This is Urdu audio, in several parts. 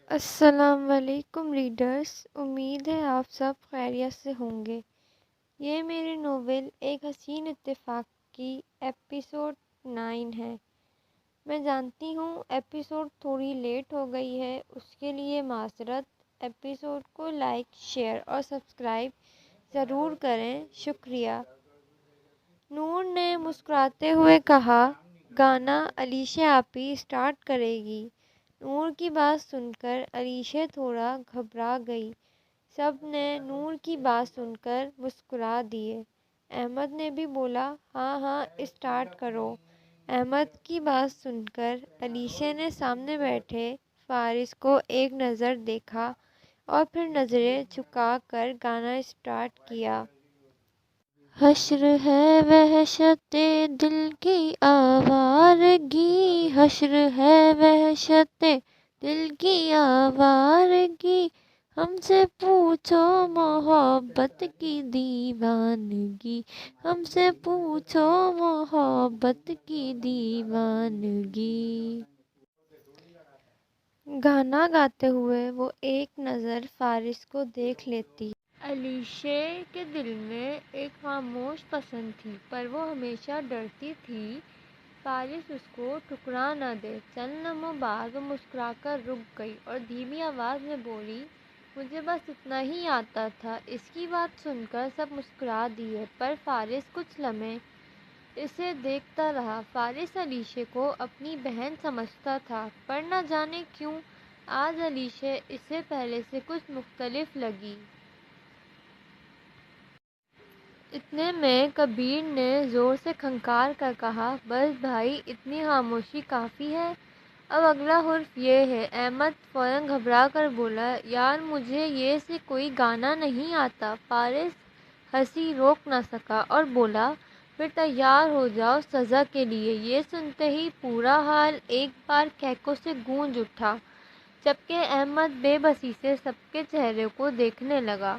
السلام علیکم ریڈرز، امید ہے آپ سب خیریت سے ہوں گے۔ یہ میری ناول ایک حسین اتفاق کی ایپیسوڈ 9 ہے۔ میں جانتی ہوں ایپیسوڈ تھوڑی لیٹ ہو گئی ہے، اس کے لیے معذرت۔ ایپیسوڈ کو لائک، شیئر اور سبسکرائب ضرور کریں، شکریہ۔ نور نے مسکراتے ہوئے کہا، گانا علیشا آپی اسٹارٹ کرے گی۔ نور کی بات سن کر علیشا تھوڑا گھبرا گئی۔ سب نے نور کی بات سن کر مسکرا دیے۔ احمد نے بھی بولا، ہاں ہاں اسٹارٹ کرو۔ احمد کی بات سن کر علیشا نے سامنے بیٹھے فارس کو ایک نظر دیکھا اور پھر نظریں جھکا کر گانا اسٹارٹ کیا۔ حشر ہے وحشت دل کی آوارگی، حشر ہے وحشت دل کی آوارگی، ہم سے پوچھو محبت کی دیوانگی، ہم سے پوچھو محبت کی دیوانگی۔ گانا گاتے ہوئے وہ ایک نظر فارس کو دیکھ لیتی۔ علیشا کے دل میں ایک خاموش پسند تھی، پر وہ ہمیشہ ڈرتی تھی فارس اس کو ٹھکرا نہ دے۔ چند لمحوں بعد وہ مسکرا کر رک گئی اور دھیمی آواز میں بولی، مجھے بس اتنا ہی آتا تھا۔ اس کی بات سن کر سب مسکرا دیے، پر فارس کچھ لمحے اسے دیکھتا رہا۔ فارس علیشا کو اپنی بہن سمجھتا تھا، پر نہ جانے کیوں آج علیشا اسے پہلے سے کچھ مختلف لگی۔ اتنے میں کبیر نے زور سے کھنکار کر کہا، بس بھائی، اتنی خاموشی کافی ہے، اب اگلا حرف یہ ہے۔ احمد فوراً گھبرا کر بولا، یار مجھے یہ سے کوئی گانا نہیں آتا۔ فارس ہنسی روک نہ سکا اور بولا، پھر تیار ہو جاؤ سزا کے لیے۔ یہ سنتے ہی پورا ہال ایک بار کہکوں سے گونج اٹھا، جبکہ احمد بے بسی سے سب کے چہرے کو دیکھنے لگا۔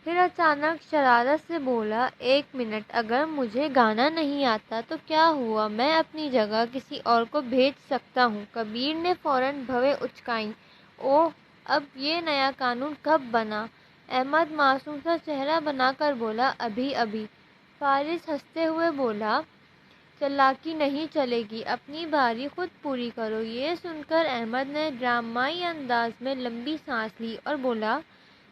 پھر اچانک شرارت سے بولا، ایک منٹ، اگر مجھے گانا نہیں آتا تو کیا ہوا، میں اپنی جگہ کسی اور کو بھیج سکتا ہوں۔ کبیر نے فوراً بھویں اچکائیں، اوہ، اب یہ نیا قانون کب بنا؟ احمد معصوم سا چہرہ بنا کر بولا، ابھی ابھی۔ فارس ہنستے ہوئے بولا، چالاکی نہیں چلے گی، اپنی باری خود پوری کرو۔ یہ سن کر احمد نے ڈرامائی انداز میں لمبی سانس لی اور بولا،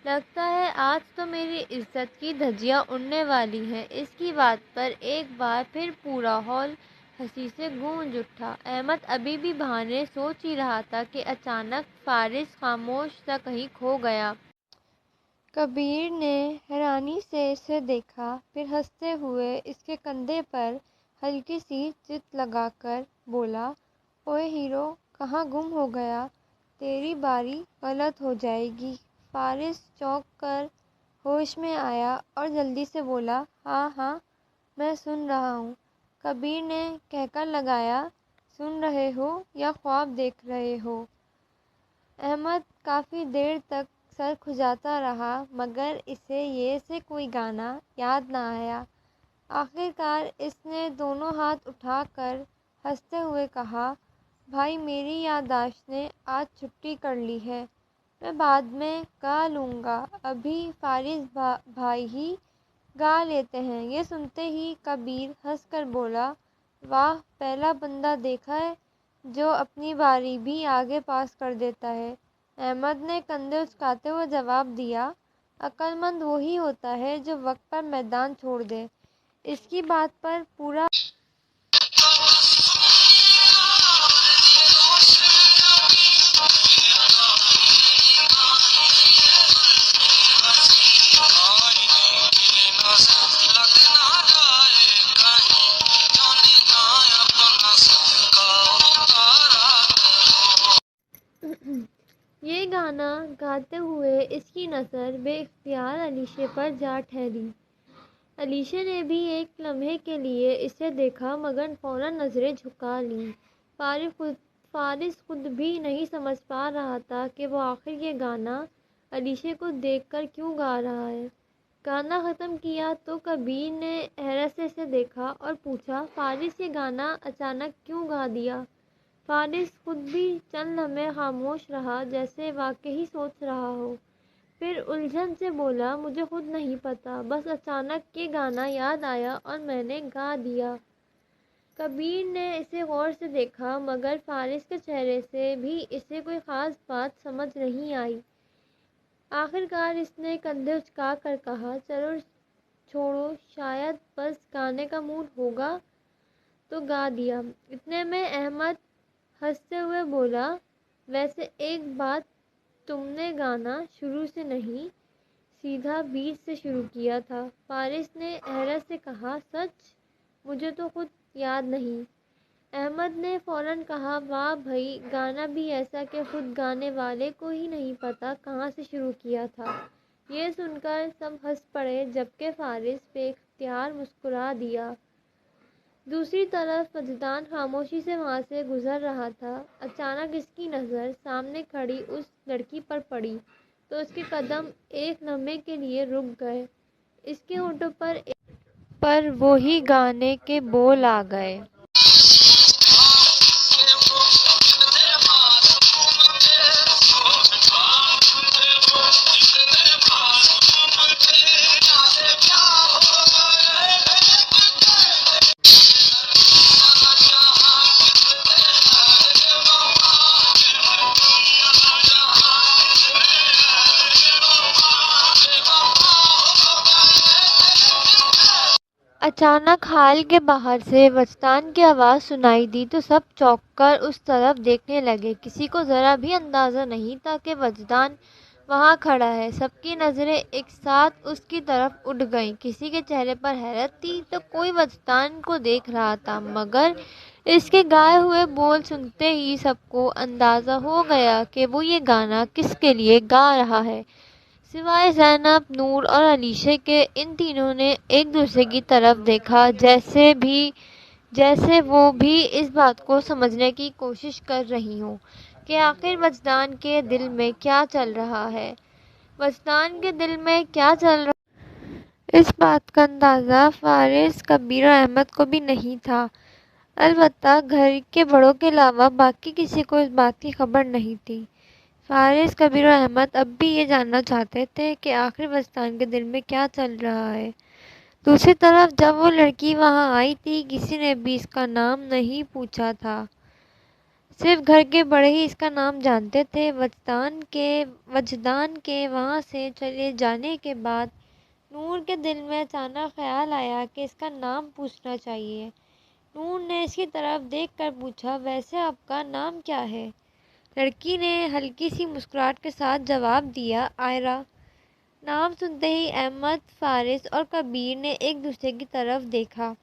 لگتا ہے آج تو میری عزت کی دھجیاں اڑنے والی ہیں۔ اس کی بات پر ایک بار پھر پورا ہال ہنسی سے گونج اٹھا۔ احمد ابھی بھی بہانے سوچ ہی رہا تھا کہ اچانک فارس خاموش سا کہیں کھو گیا۔ کبیر نے حیرانی سے اسے دیکھا، پھر ہنستے ہوئے اس کے کندھے پر ہلکی سی چت لگا کر بولا، اوئے ہیرو، کہاں گم ہو گیا؟ تیری باری غلط ہو جائے گی۔ فارس چونک کر ہوش میں آیا اور جلدی سے بولا، ہاں ہاں، میں سن رہا ہوں۔ کبیر نے کہکا لگایا، سن رہے ہو یا خواب دیکھ رہے ہو؟ احمد کافی دیر تک سر کھجاتا رہا، مگر اسے یہ سے کوئی گانا یاد نہ آیا۔ آخر کار اس نے دونوں ہاتھ اٹھا کر ہنستے ہوئے کہا، بھائی، میری یادداشت نے آج چھٹی کر لی ہے، میں بعد میں گا لوں گا، ابھی فارس بھائی ہی گا لیتے ہیں۔ یہ سنتے ہی کبیر ہنس کر بولا، واہ، پہلا بندہ دیکھا ہے جو اپنی باری بھی آگے پاس کر دیتا ہے۔ احمد نے کندھے اچکاتے ہوئے جواب دیا، عقل مند وہی ہوتا ہے جو وقت پر میدان چھوڑ دے۔ اس کی بات پر پورا یہ گانا گاتے ہوئے اس کی نظر بے اختیار علیشا پر جا ٹھہری۔ علیشا نے بھی ایک لمحے کے لیے اسے دیکھا، مگر فوراً نظریں جھکا لیں۔ فارس خود بھی نہیں سمجھ پا رہا تھا کہ وہ آخر یہ گانا علیشا کو دیکھ کر کیوں گا رہا ہے۔ گانا ختم کیا تو کبیر نے حیرت سے اسے دیکھا اور پوچھا، فارس، یہ گانا اچانک کیوں گا دیا؟ فارس خود بھی چند لمحے خاموش رہا، جیسے واقعی سوچ رہا ہو، پھر الجھن سے بولا، مجھے خود نہیں پتا، بس اچانک یہ گانا یاد آیا اور میں نے گا دیا۔ کبیر نے اسے غور سے دیکھا، مگر فارس کے چہرے سے بھی اسے کوئی خاص بات سمجھ نہیں آئی۔ آخر کار اس نے کندھے اچکا کر کہا، چلو چھوڑو، شاید بس گانے کا موڈ ہوگا، تو گا دیا۔ اتنے میں احمد ہنستے ہوئے بولا، ویسے ایک بات، تم نے گانا شروع سے نہیں، سیدھا بیچ سے شروع کیا تھا۔ فارس نے حیرت سے کہا، سچ؟ مجھے تو خود یاد نہیں۔ احمد نے فوراً کہا، واہ بھئی، گانا بھی ایسا کہ خود گانے والے کو ہی نہیں پتا کہاں سے شروع کیا تھا۔ یہ سن کر سب ہنس پڑے، جبکہ فارس بے اختیار مسکرا دیا۔ دوسری طرف وجدان خاموشی سے وہاں سے گزر رہا تھا۔ اچانک اس کی نظر سامنے کھڑی اس لڑکی پر پڑی تو اس کے قدم ایک لمحے کے لیے رک گئے۔ اس کے ہونٹوں پر وہی گانے کے بول آ گئے۔ اچانک حال کے باہر سے وجدان کی آواز سنائی دی تو سب چونک کر اس طرف دیکھنے لگے۔ کسی کو ذرا بھی اندازہ نہیں تھا کہ وجدان وہاں کھڑا ہے۔ سب کی نظریں ایک ساتھ اس کی طرف اٹھ گئیں۔ کسی کے چہرے پر حیرت تھی تو کوئی وجدان کو دیکھ رہا تھا، مگر اس کے گائے ہوئے بول سنتے ہی سب کو اندازہ ہو گیا کہ وہ یہ گانا کس کے لیے گا رہا ہے۔ سوائے زینب، نور اور علیشہ کے، ان تینوں نے ایک دوسرے کی طرف دیکھا، جیسے وہ بھی اس بات کو سمجھنے کی کوشش کر رہی ہوں کہ آخر وجدان کے دل میں کیا چل رہا ہے۔ وجدان کے دل میں کیا چل رہا ہے، اس بات کا اندازہ فارس، کبیر اور احمد کو بھی نہیں تھا۔ البتہ گھر کے بڑوں کے علاوہ باقی کسی کو اس بات کی خبر نہیں تھی۔ فارس، کبیر اور احمد اب بھی یہ جاننا چاہتے تھے کہ آخر وجدان کے دل میں کیا چل رہا ہے۔ دوسری طرف جب وہ لڑکی وہاں آئی تھی، کسی نے بھی اس کا نام نہیں پوچھا تھا۔ صرف گھر کے بڑے ہی اس کا نام جانتے تھے۔ وجدان کے وہاں سے چلے جانے کے بعد نور کے دل میں اچانک خیال آیا کہ اس کا نام پوچھنا چاہیے۔ نور نے اس کی طرف دیکھ کر پوچھا، ویسے آپ کا نام کیا ہے؟ لڑکی نے ہلکی سی مسکراہٹ کے ساتھ جواب دیا، آئرہ۔ نام سنتے ہی احمد، فارس اور کبیر نے ایک دوسرے کی طرف دیکھا۔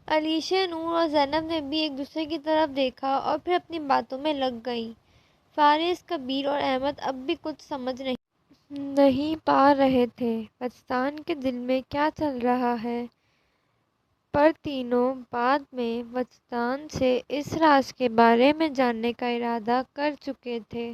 علیشہ، نور اور زینب نے بھی ایک دوسرے کی طرف دیکھا اور پھر اپنی باتوں میں لگ گئیں۔ فارس، کبیر اور احمد اب بھی کچھ سمجھ نہیں پا رہے تھے وجدان کے دل میں کیا چل رہا ہے، پر تینوں بعد میں وجدان سے اس راز کے بارے میں جاننے کا ارادہ کر چکے تھے۔